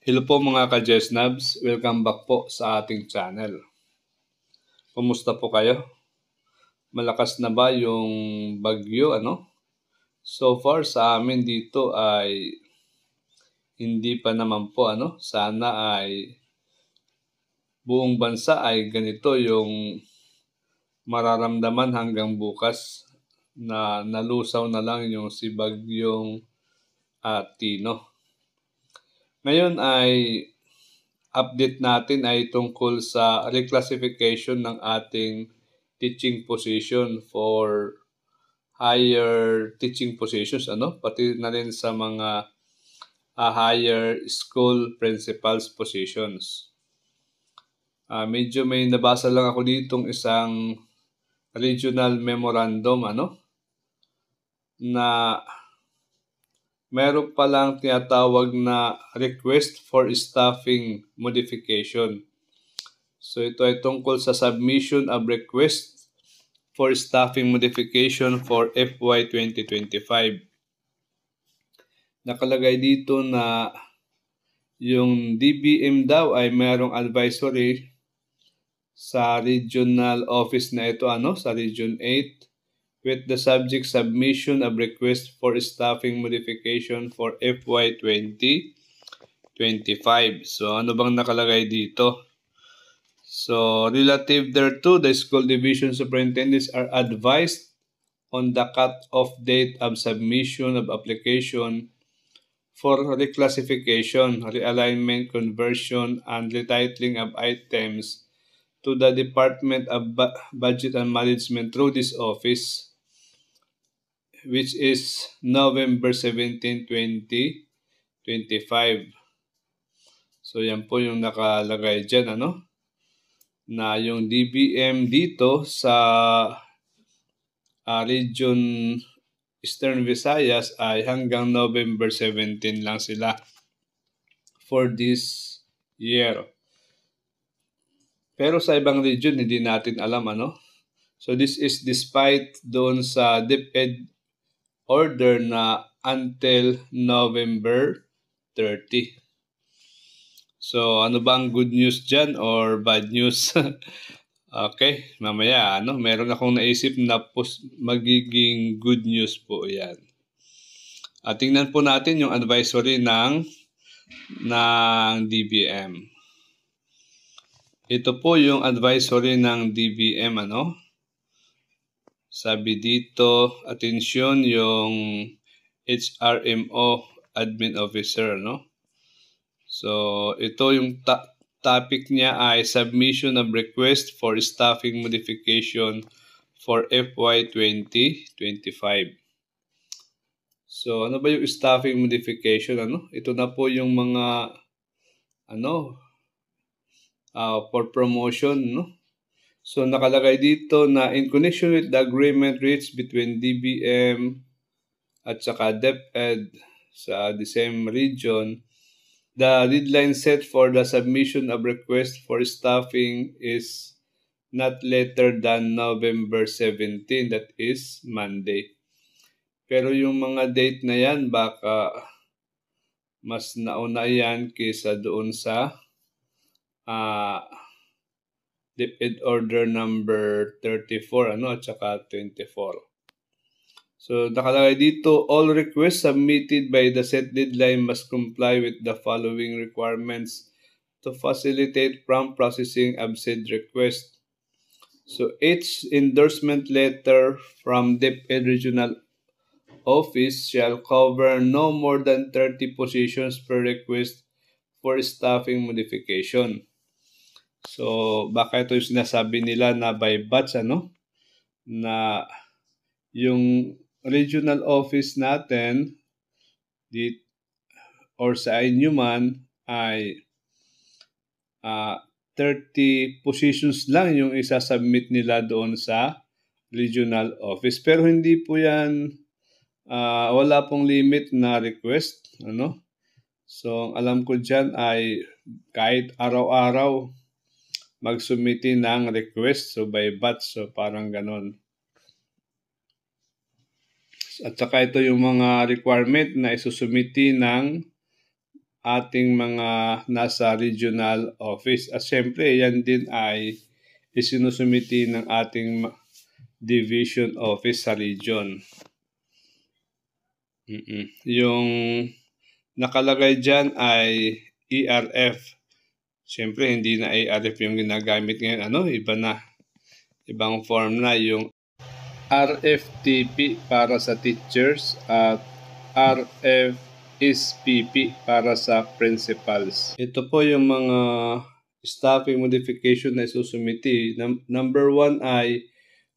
Hello po mga ka-Jesnabs, welcome back po sa ating channel. Kumusta po kayo? Malakas na ba yung bagyo, So far sa amin dito ay hindi pa naman po, Sana ay buong bansa ay ganito yung mararamdaman hanggang bukas na nalusaw na lang yung si bagyong Tino. Ngayon ay update natin ay tungkol sa reclassification ng ating teaching position for higher teaching positions, pati na rin sa mga higher school principals positions. Medyo may nabasa lang ako ditong isang regional memorandum, na meron palang tinatawag na request for staffing modification. So ito ay tungkol sa submission of request for staffing modification for FY 2025. Nakalagay dito na yung DBM daw ay mayroong advisory sa regional office na ito, sa Region 8, with the subject submission of request for staffing modification for FY 2025. So ano bang nakalagay dito? So relative thereto, the school division superintendents are advised on the cut-off date of submission of application for reclassification, realignment, conversion, and retitling of items to the Department of Budget and Management through this office, which is November 17, 2025. So yan po yung nakalagay dyan, na yung DBM dito sa Region Eastern Visayas ay hanggang November 17 lang sila for this year. Pero sa ibang region, hindi natin alam, So this is despite doon sa DepEd order na until November 30. So ano bang good news dyan or bad news? Okay, mamaya meron akong naisip na magiging good news po yan. Tingnan po natin yung advisory ng DBM. Ito po yung advisory ng DBM, Sabi dito, atensyon yung HRMO admin officer, So ito yung topic niya ay submission of request for staffing modification for FY 2025. So ano ba yung staffing modification, Ito na po yung mga for promotion, So nakalagay dito na in connection with the agreement reached between DBM at saka DepEd sa the same region, the deadline set for the submission of request for staffing is not later than November 17, that is Monday. Pero yung mga date na yan, baka mas nauna yan kaysa doon sa DepEd order number 34, at saka 24. So, nakalagay dito, all requests submitted by the set deadline must comply with the following requirements to facilitate prompt processing of said request. So, each endorsement letter from DepEd Regional Office shall cover no more than 30 positions per request for staffing modification. So, baka ito yung sinasabi nila na by batch, na yung regional office natin or sa inyo man ay 30 positions lang yung isasubmit nila doon sa regional office. Pero hindi po yan, wala pong limit na request, So, alam ko dyan ay kahit araw-araw mag-submiti ng request, so by batch, so parang ganon. At saka ito yung mga requirement na isusumiti ng ating mga nasa regional office. At syempre, yan din ay isinusumiti ng ating division office sa region. Yung nakalagay dyan ay ERF. Siyempre, hindi na ERF yung ginagamit ngayon. Iba na. Ibang form na yung RFTP para sa teachers at RFSPP para sa principals. Ito po yung mga staffing modification na isusumiti. Number 1 ay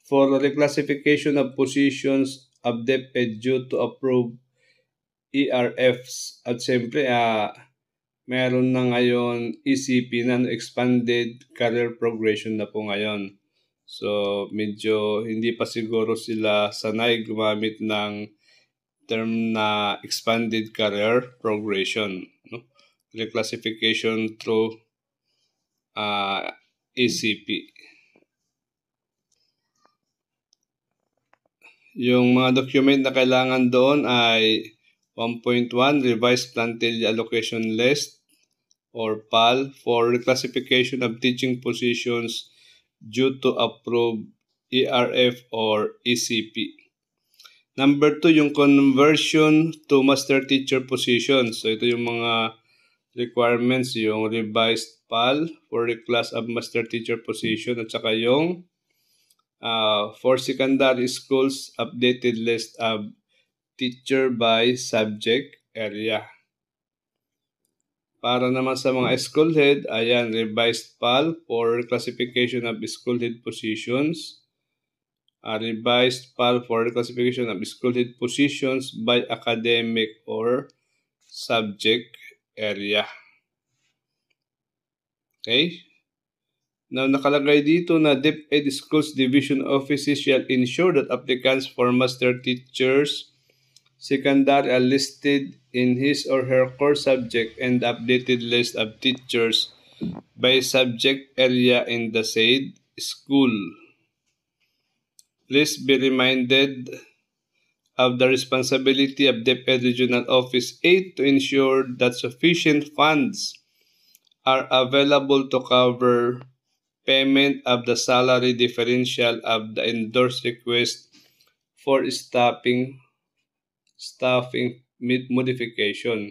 for reclassification of positions of DepEd due to approve ERFs. At siyempre, meron na ngayon ECP na expanded career progression na po ngayon. So, medyo hindi pa siguro sila sanay gumamit ng term na expanded career progression. Reclassification through ECP. Yung mga document na kailangan doon ay 1.1 Revised Plantilla Allocation List or PAL for reclassification of teaching positions due to approved ERF or ECP. Number 2, yung conversion to master teacher positions. So ito yung mga requirements, yung revised PAL for reclass of master teacher position at saka yung for secondary schools updated list of teacher by subject area. Para naman sa mga school head, ayan, revised PAL for classification of school head positions. Revised PAL for classification of school head positions by academic or subject area. Okay? Now, nakalagay dito na DepEd Schools Division Offices shall ensure that applicants for master teachers secondary are listed in his or her core subject and the updated list of teachers by subject area in the said school. Please be reminded of the responsibility of DepEd Regional Office 8 to ensure that sufficient funds are available to cover payment of the salary differential of the endorsed request for staffing modification.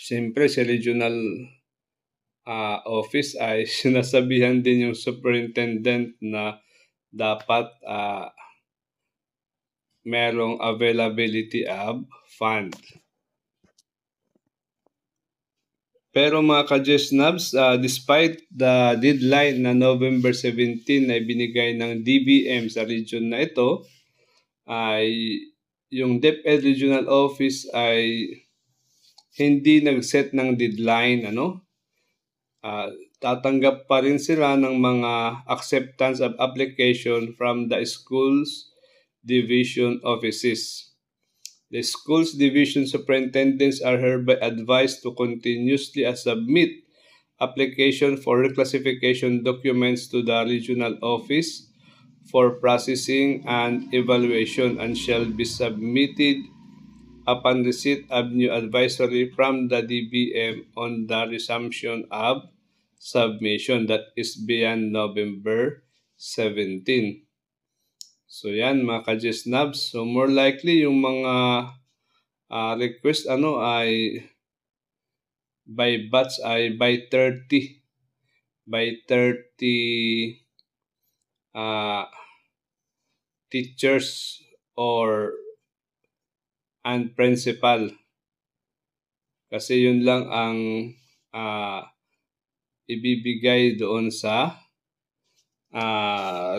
Siyempre, sa regional office ay sinasabihan din yung superintendent na dapat merong availability of fund. Pero mga ka-GESNABs, despite the deadline na November 17 na binigay ng DBM sa region na ito, ay yung DepEd Regional Office ay hindi nag-set ng deadline. Tatanggap pa rin sila ng mga acceptance of application from the schools division offices. The schools division superintendents are hereby advised to continuously submit application for reclassification documents to the regional office for processing and evaluation and shall be submitted upon receipt of new advisory from the DBM on the resumption of submission, that is beyond November 17. So yan mga ka-GESNABs. So more likely yung mga request ay by batch ay by 30 teachers and principal. Kasi yun lang ang ibibigay doon sa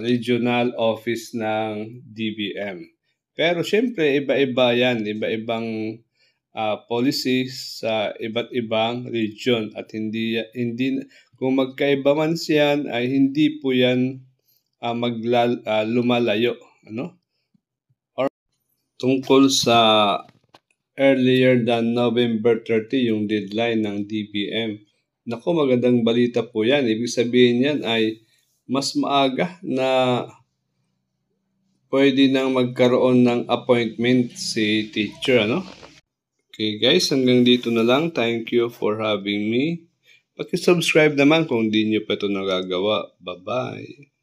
regional office ng DBM. Pero syempre, iba-iba yan. Iba-ibang policies sa iba't ibang region. At hindi kung magkaiba man siyan, ay hindi po yan lumalayo. Or tungkol sa earlier than November 30, yung deadline ng DBM. Naku, magandang balita po yan. Ibig sabihin yan ay mas maaga na pwede nang magkaroon ng appointment si teacher, Okay guys, hanggang dito na lang. Thank you for having me. Paki-subscribe naman kung di nyo pa ito nagagawa. Bye-bye.